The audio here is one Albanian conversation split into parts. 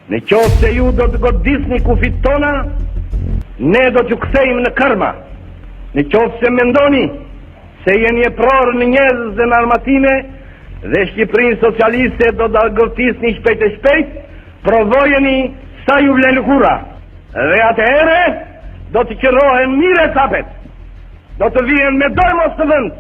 Në qoftë se ju do të godisni kufit tona, ne do t'ju kthejmë në kërma. Në qoftë se mendoni se jeni e prorë në njerëz dhe në armatime dhe Shqipërinë socialiste do të godisni shpejt e shpejt, provojeni sa ju vlen lëkura. Dhe atëherë do të qërohen mire sapet. Do të vijen me dorë mos të vend,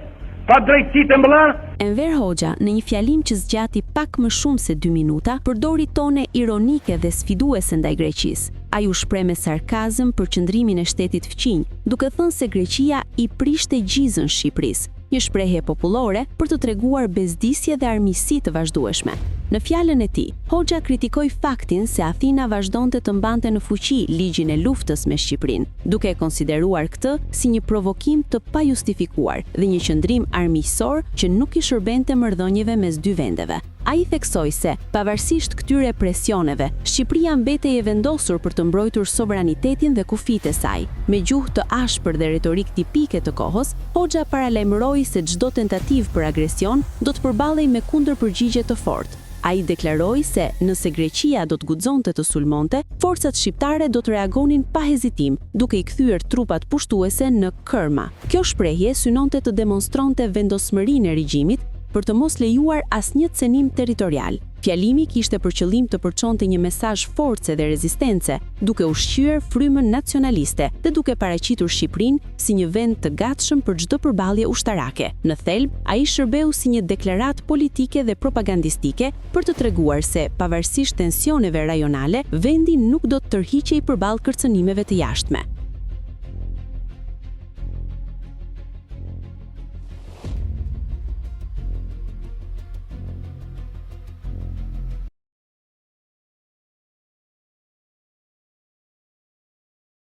pa drejtësitë mbëlla. Enver Hoxha, në një fjalim që zgjati pak më shumë se 2 minuta, përdori tone ironike dhe sfiduese ndaj Greqisë. Ai u shpreh me sarkazëm për qëndrimin e shtetit fqinj, duke thënë se Greqia i prishte gjizën Shqipërisë, një shprehje popullore për të treguar bezdisje dhe armiqësi të vazhdueshme. Në fjalën e tij, Hoxha kritikoi faktin se Athina vazhdonte të mbante në fuqi ligjin e luftës me Shqipërinë, duke e konsideruar këtë si një provokim të pajustifikuar dhe një qëndrim armiqësor që nuk i shërbente marrëdhënieve mes dy vendeve. Ai theksoi se, pavarësisht këtyre presioneve, Shqipëria mbetej e vendosur për të mbrojtur sovranitetin dhe kufitë e saj. Me gjuhë të ashpër dhe retorik tipike të kohës, Hoxha paralajmëroi se çdo tentativë për agresion do të përballej me kundërpërgjigje të fortë. Ai deklaroi se nëse Greqia do të guxonte të sulmonte, forcat shqiptare do të reagonin pa hezitim, duke i kthyer trupat pushtuese në kërma. Kjo shprehje synonte të demonstronte vendosmërinë e regjimit për të mos lejuar asnjë cenim territorial. Fjalimi kishte për qëllim të përçonte një mesazh force dhe rezistence, duke ushqyer frymën nacionaliste dhe duke paraqitur Shqipërinë si një vend të gatshëm për çdo përballje ushtarake. Në thelb, ai shërbeu si një deklaratë politike dhe propagandistike për të treguar se, pavarësisht tensioneve rajonale, vendi nuk do të tërhiqej përballë kërcënimeve të jashtme.